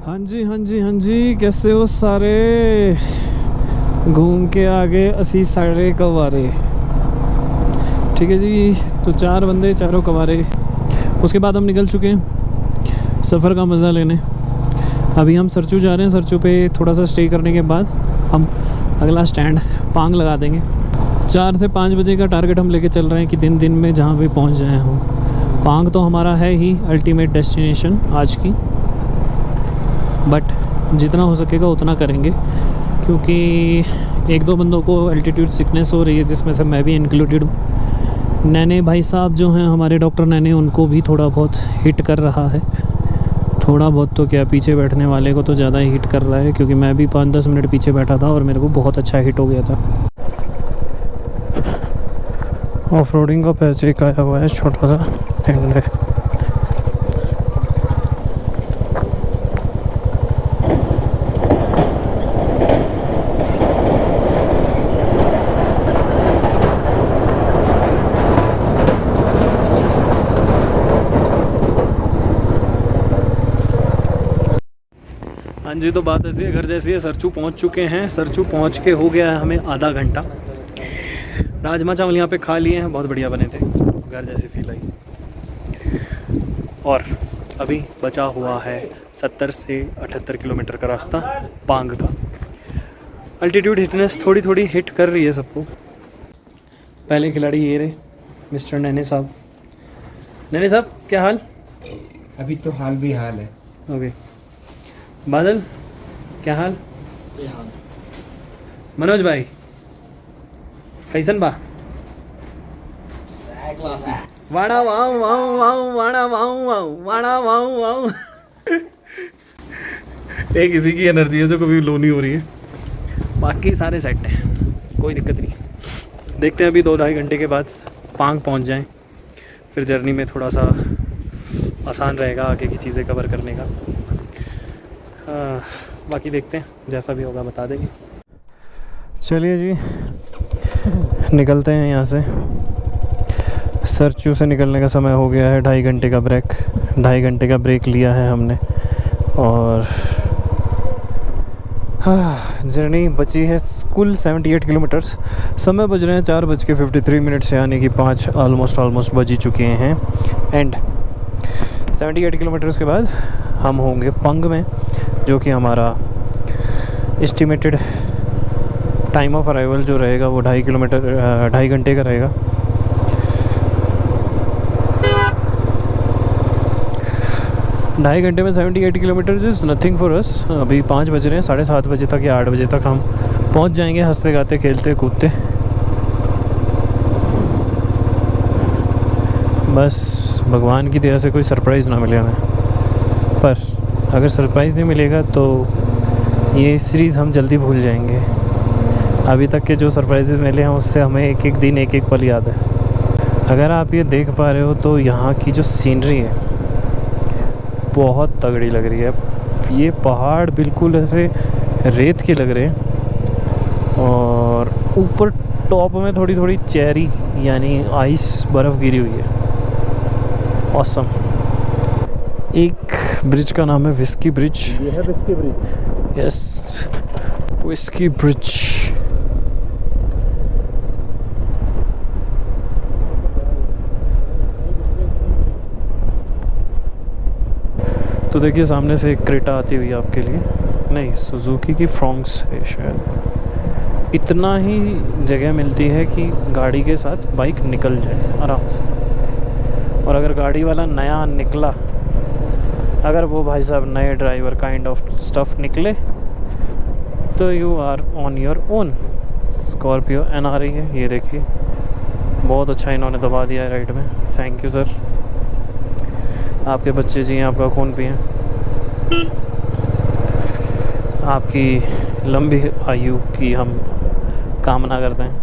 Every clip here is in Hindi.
हाँ जी हाँ जी हाँ जी, कैसे हो सारे? घूम के आगे असी सारे कवारे। ठीक है जी, तो 4 बंदे चारों कवारे। उसके बाद हम निकल चुके हैं सफ़र का मज़ा लेने। अभी हम सरचू जा रहे हैं। सरचू पे थोड़ा सा स्टे करने के बाद हम अगला स्टैंड पांग लगा देंगे। 4 से 5 बजे का टारगेट हम लेके चल रहे हैं कि दिन में जहाँ भी पहुँच जाए हम। पांग तो हमारा है ही अल्टीमेट डेस्टिनेशन आज की, बट जितना हो सकेगा उतना करेंगे, क्योंकि 1-2 बंदों को एल्टीट्यूड सिकनेस हो रही है, जिसमें से मैं भी इंक्लूडेड हूँ। नैने भाई साहब जो हैं हमारे डॉक्टर नैने, उनको भी थोड़ा बहुत हिट कर रहा है। थोड़ा बहुत तो क्या, पीछे बैठने वाले को तो ज़्यादा ही हिट कर रहा है, क्योंकि मैं भी 5-10 मिनट पीछे बैठा था और मेरे को बहुत अच्छा हिट हो गया था। ऑफ रोडिंग का पैच एक आया हुआ है, छोटा सा एंड है। हाँ जी, तो बात ऐसी है, घर जैसी है। सरचू पहुँच चुके हैं। सरचू पहुँच के हो गया है हमें आधा घंटा। राजमा चावल यहाँ पे खा लिए हैं, बहुत बढ़िया बने थे, घर जैसी फील आई। और अभी बचा हुआ है 70 से 78 किलोमीटर का रास्ता पांग का। अल्टीट्यूड हिटनेस थोड़ी थोड़ी हिट कर रही है सबको। पहले खिलाड़ी ये रहे मिस्टर नैने साहब। नैने साहब क्या हाल? अभी तो हाल भी हाल है। ओके। बादल क्या हाल? मनोज भाई कैसन बा? वाड़ा वाऊ वाऊ वाऊ वाड़ा वाऊ वाऊ वाड़ा वाऊ वाऊ। एक इसी की एनर्जी है जो कभी लो नहीं हो रही है, बाकी सारे सेट हैं, कोई दिक्कत नहीं। देखते हैं अभी 2-2.5 घंटे के बाद पांग पहुंच जाएं, फिर जर्नी में थोड़ा सा आसान रहेगा आगे की चीज़ें कवर करने का। बाकी देखते हैं, जैसा भी होगा बता देंगे। चलिए जी, निकलते हैं यहाँ से। सरचू से निकलने का समय हो गया है। 2.5 घंटे का ब्रेक, 2.5 घंटे का ब्रेक लिया है हमने। और जर्नी बची है कुल 78 किलोमीटर्स। समय बज रहे हैं 4:53, यानी कि 5 ऑलमोस्ट बज ही चुके हैं। एंड 78 किलोमीटर्स के बाद हम होंगे पंग में, जो कि हमारा एस्टिमेटेड टाइम ऑफ अराइवल जो रहेगा वो 2.5 घंटे का रहेगा। ढाई घंटे में 78 kilometre is nothing for us. अभी 5 बज रहे हैं, 7:30 बजे तक या 8 बजे तक हम पहुंच जाएंगे, हंसते गाते खेलते कूदते। बस भगवान की दया से कोई सरप्राइज़ ना मिले हमें, पर अगर सरप्राइज़ नहीं मिलेगा तो ये सीरीज़ हम जल्दी भूल जाएंगे। अभी तक के जो सरप्राइजेज़ मिले हैं उससे हमें एक एक दिन एक एक पल याद है। अगर आप ये देख पा रहे हो तो यहाँ की जो सीनरी है बहुत तगड़ी लग रही है। ये पहाड़ बिल्कुल ऐसे रेत के लग रहे हैं, और ऊपर टॉप में थोड़ी थोड़ी चेरी यानी आइस बर्फ़ गिरी हुई है। ऑसम। एक ब्रिज का नाम है विस्की ब्रिज। ये है whisky bridge. Yes, whisky bridge. तो देखिए सामने से एक क्रेटा आती हुई आपके लिए, नहीं सुजुकी की फ्रॉन्क्स है शायद। इतना ही जगह मिलती है कि गाड़ी के साथ बाइक निकल जाए आराम से। और अगर गाड़ी वाला नया निकला, अगर वो भाई साहब नए ड्राइवर काइंड ऑफ स्टफ निकले, तो you are on your own. Scorpio N आ रही है, ये देखिए, बहुत अच्छा इन्होंने दबा दिया है राइट में। Thank you sir. आपके बच्चे जी हैं, आपका खून पिएं, आपकी लंबी आयु की हम कामना करते हैं।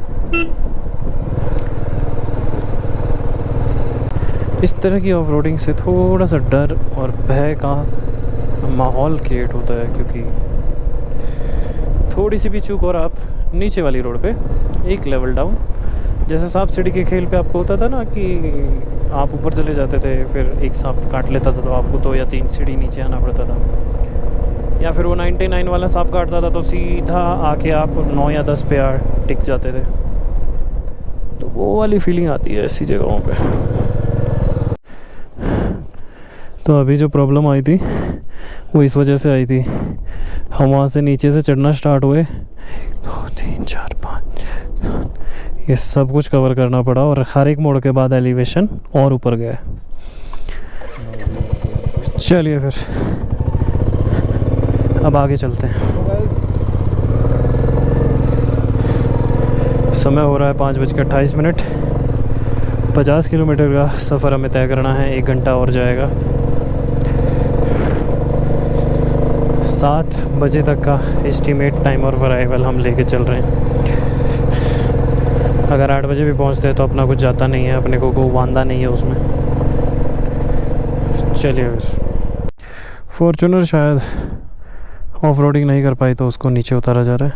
इस तरह की ऑफ रोडिंग से थोड़ा सा डर और भय का माहौल क्रिएट होता है, क्योंकि थोड़ी सी भी चूक और आप नीचे वाली रोड पे एक लेवल डाउन, जैसे सांप सीढ़ी के खेल पे आपको होता था ना कि आप ऊपर चले जाते थे, फिर एक सांप काट लेता था तो आपको 2 या 3 सीढ़ी नीचे आना पड़ता था। या फिर वो 99 वाला सांप काटता था तो सीधा आके आप 9 या 10 पे टिक जाते थे। तो वो वाली फीलिंग आती है ऐसी जगहों पे। तो अभी जो प्रॉब्लम आई थी वो इस वजह से आई थी, हम वहाँ से नीचे से चढ़ना स्टार्ट हुए, 2 3 4 5 ये सब कुछ कवर करना पड़ा और हर एक मोड़ के बाद एलिवेशन और ऊपर गया। चलिए फिर अब आगे चलते हैं। समय हो रहा है 5:28। 50 किलोमीटर का सफ़र हमें तय करना है, 1 घंटा और जाएगा। 7 बजे तक का एस्टीमेट टाइम और अराइवल हम लेके चल रहे हैं। अगर 8 बजे भी पहुंचते हैं तो अपना कुछ जाता नहीं है, अपने को वांदा नहीं है उसमें। चलिए फिर। फॉर्च्यूनर शायद ऑफ रोडिंग नहीं कर पाई तो उसको नीचे उतारा जा रहा है।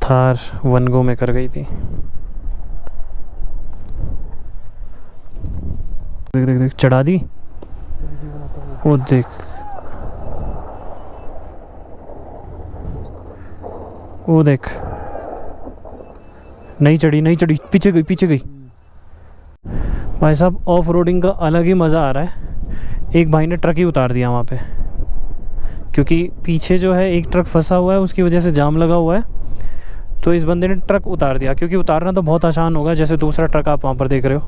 थार 1 गो में कर गई थी। देख देख देख चढ़ा दी, वो देख, वो देख, नहीं चढ़ी नहीं चढ़ी, पीछे गई पीछे गई। भाई साहब ऑफ रोडिंग का अलग ही मज़ा आ रहा है। एक भाई ने ट्रक ही उतार दिया वहाँ पे, क्योंकि पीछे जो है एक ट्रक फंसा हुआ है, उसकी वजह से जाम लगा हुआ है। तो इस बंदे ने ट्रक उतार दिया, क्योंकि उतारना तो बहुत आसान होगा, जैसे दूसरा ट्रक आप वहाँ पर देख रहे हो।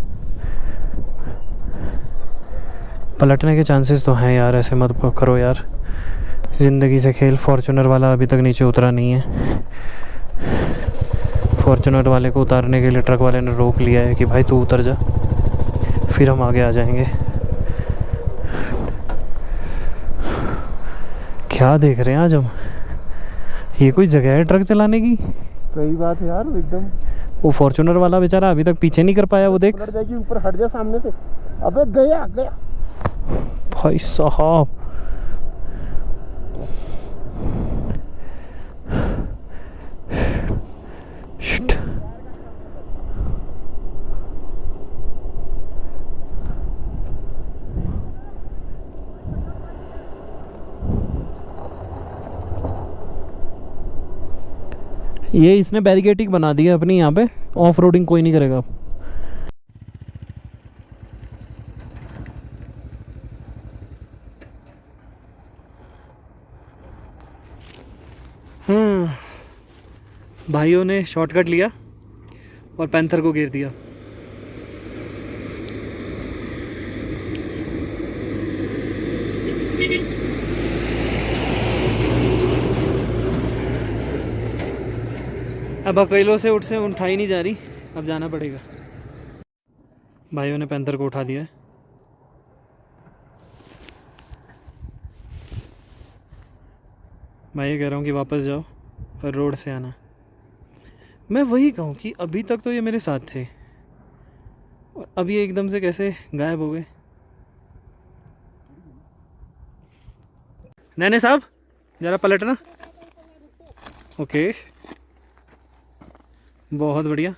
पलटने के चांसेस तो हैं यार, ऐसे मत करो यार, ज़िंदगी से खेल। फॉर्च्यूनर वाला अभी तक नीचे उतरा नहीं है। फॉर्च्यूनर वाले को उतारने के लिए ट्रक वाले ने रोक लिया है कि भाई तू उतर जा, फिर हम आगे आ जाएंगे। क्या देख रहे हैं आज हम? ये कोई जगह है ट्रक चलाने की? सही बात है यार, एकदम। वो फॉर्च्यूनर वाला बेचारा अभी तक पीछे नहीं कर पाया, वो देख। पलट जाएगी, ऊपर हट जा सामने से। अबे गया गया भाई साहब, शिट। ये इसने बैरिकेडिंग बना दी है अपनी, यहाँ पे ऑफ रोडिंग कोई नहीं करेगा। भाइयों ने शॉर्टकट लिया और पैंथर को घेर दिया। अब अकेलों से उठाई नहीं जा रही, अब जाना पड़ेगा। भाइयों ने पैंथर को उठा दिया है। मैं ये कह रहा हूँ कि वापस जाओ और रोड से आना। मैं वही कहूँ कि अभी तक तो ये मेरे साथ थे और अब ये एकदम से कैसे गायब हो गए। नैने साहब ज़रा पलटना। ओके, बहुत बढ़िया।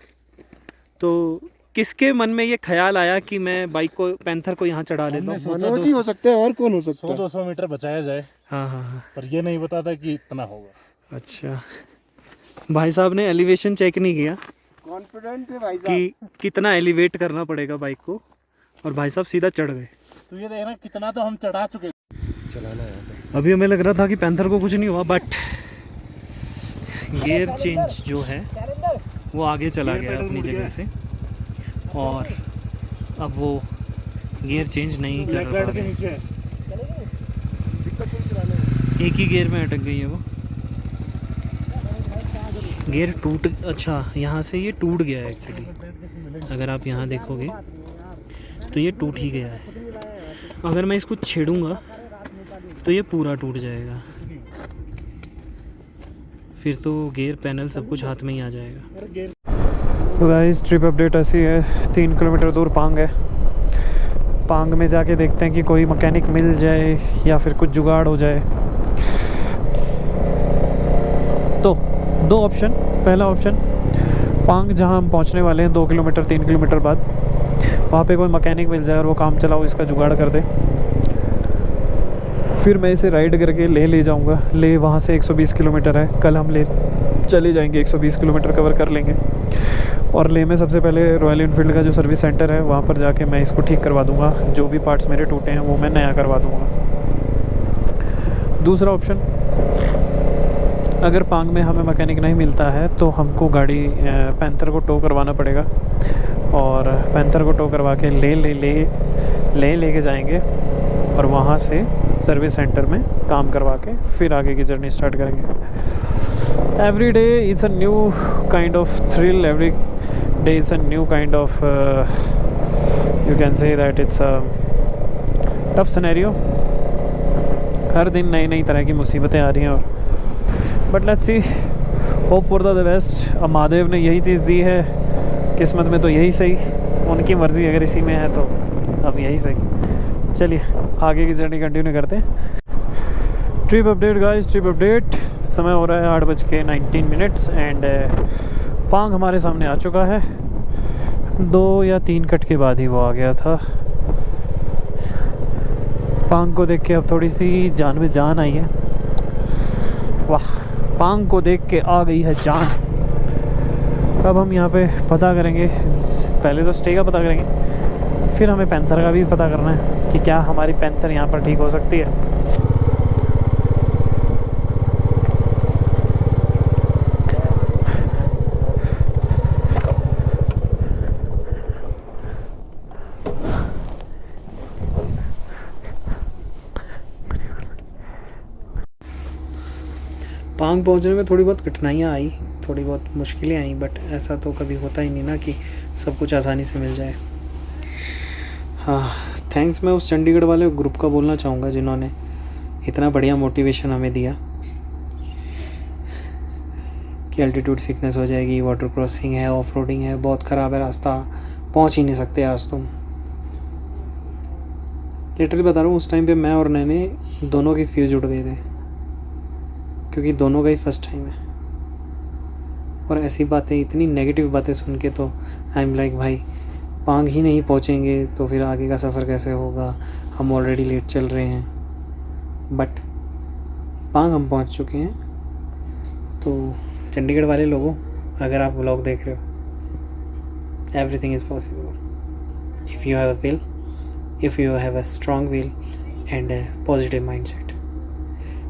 तो किसके मन में ये ख्याल आया कि मैं बाइक को, पैंथर को यहाँ चढ़ा लेता हूँ? मनोज ही हो सकते हैं, और कौन हो सकता है? 100-200 मीटर बचाया जाए। हाँ हाँ हाँ। पर ये नहीं पता था कि इतना होगा। अच्छा, भाई साहब ने एलिवेशन चेक नहीं किया कॉन्फिडेंट थे भाई साहब कि कितना एलिवेट करना पड़ेगा बाइक को, और भाई साहब सीधा चढ़ गए। तो ये देखना कितना तो हम चढ़ा चुके। चलाना है। अभी हमें लग रहा था कि पैंथर को कुछ नहीं हुआ, बट गियर चेंज जो है वो आगे चला गया अपनी जगह से, और अब वो गियर चेंज नहीं कर पा रहे। एक ही गियर में अटक गई है वो। गियर टूट, अच्छा यहाँ से ये टूट गया है एक्चुअली। अगर आप यहाँ देखोगे तो ये टूट ही गया है। अगर मैं इसको छेड़ूंगा तो ये पूरा टूट जाएगा, फिर तो गियर पैनल सब कुछ हाथ में ही आ जाएगा। तो गाइस ट्रिप अपडेट ऐसी है, 3 किलोमीटर दूर पांग है। पांग में जाके देखते हैं कि कोई मैकेनिक मिल जाए या फिर कुछ जुगाड़ हो जाए। तो 2 ऑप्शन। पहला ऑप्शन, पांग जहां हम पहुंचने वाले हैं 2 किलोमीटर 3 किलोमीटर बाद, वहाँ पे कोई मैकेनिक मिल जाए और वो काम चलाओ इसका जुगाड़ कर दे। फिर मैं इसे राइड करके ले जाऊंगा। ले वहाँ से 120 किलोमीटर है, कल हम ले चले जाएंगे, 120 किलोमीटर कवर कर लेंगे। और ले में सबसे पहले रॉयल इनफील्ड का जो सर्विस सेंटर है वहाँ पर जाके मैं इसको ठीक करवा दूँगा। जो भी पार्ट्स मेरे टूटे हैं वो मैं नया करवा दूँगा। दूसरा ऑप्शन, अगर पांग में हमें मैकेनिक नहीं मिलता है तो हमको गाड़ी पैंथर को टो करवाना पड़ेगा, और पैंथर को टो करवा के लेके जाएंगे और वहाँ से सर्विस सेंटर में काम करवा के फिर आगे की जर्नी स्टार्ट करेंगे। Every day is a new kind of thrill, every day is a new kind of you can say that it's a tough scenario. हर दिन नई नई तरह की मुसीबतें आ रही हैं, और but let's see, hope for the best. अब महादेव ने यही चीज़ दी है, किस्मत में तो यही सही, उनकी मर्ज़ी अगर इसी में है तो अब यही सही। चलिए आगे की जर्नी कंटिन्यू करते हैं। Trip update guys, trip update. समय हो रहा है 8:19 एंड पांग हमारे सामने आ चुका है। 2 या 3 कट के बाद ही वो आ गया था। पांग को देख के अब थोड़ी सी जान में जान आई है। वाह, पांग को देख के आ गई है जान। अब हम यहाँ पे पता करेंगे, पहले तो स्टे का पता करेंगे, फिर हमें पैंथर का भी पता करना है कि क्या हमारी पैंथर यहाँ पर ठीक हो सकती है। पांग पहुंचने में थोड़ी बहुत कठिनाइयाँ आई, थोड़ी बहुत मुश्किलें आई, बट ऐसा तो कभी होता ही नहीं ना कि सब कुछ आसानी से मिल जाए। हाँ, थैंक्स मैं उस चंडीगढ़ वाले ग्रुप का बोलना चाहूँगा जिन्होंने इतना बढ़िया मोटिवेशन हमें दिया कि अल्टीट्यूड सिकनेस हो जाएगी, वाटर क्रॉसिंग है, ऑफ रोडिंग है, बहुत ख़राब है रास्ता, पहुँच ही नहीं सकते आज तुम। लिटरली बता रहा हूँ, उस टाइम पे मैं और नैने दोनों की फ्यूज उड़ गए थे, क्योंकि दोनों का ही फर्स्ट टाइम है। और ऐसी बातें, इतनी नेगेटिव बातें सुन के तो आई एम लाइक भाई, पांग ही नहीं पहुँचेंगे तो फिर आगे का सफ़र कैसे होगा, हम ऑलरेडी लेट चल रहे हैं। बट पांग हम पहुँच चुके हैं। तो चंडीगढ़ वाले लोगों, अगर आप व्लॉग देख रहे हो, everything is possible if you have a will, if you have a strong will and positive mindset.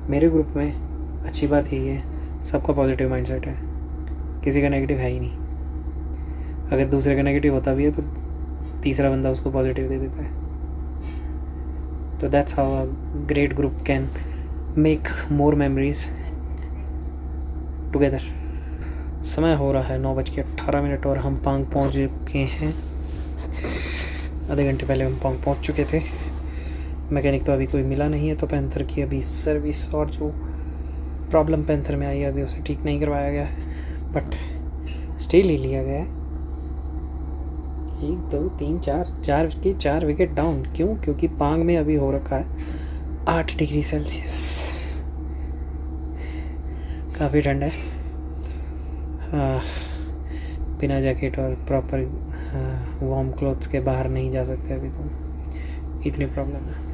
मेरे ग्रुप में अच्छी बात यही है, सबका पॉजिटिव माइंडसेट है, किसी का नेगेटिव है ही नहीं। अगर दूसरे का नेगेटिव होता भी है तो तीसरा बंदा उसको पॉजिटिव दे देता है। तो that's how a great group can make more memories together. समय हो रहा है 9:18 और हम पांग पहुंच चुके हैं। आधे घंटे पहले हम पांग पहुंच चुके थे। मैकेनिक तो अभी कोई मिला नहीं है, तो पैंथर की अभी सर्विस और जो प्रॉब्लम पैंथर में आई है अभी उसे ठीक नहीं करवाया गया है, बट स्टे ले लिया गया है। 1 2 3 4 विकेट डाउन। क्यों? क्योंकि पांग में अभी हो रखा है 8 डिग्री सेल्सियस, काफ़ी ठंड है। बिना जैकेट और प्रॉपर वार्म क्लोथ्स के बाहर नहीं जा सकते अभी, तो इतनी प्रॉब्लम है।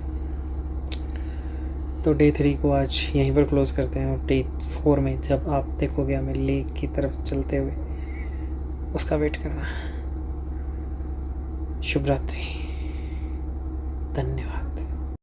तो डे 3 को आज यहीं पर क्लोज़ करते हैं, और डे 4 में जब आप देखोगे हमें लेक की तरफ चलते हुए, उसका वेट करना। शुभ रात्रि, धन्यवाद।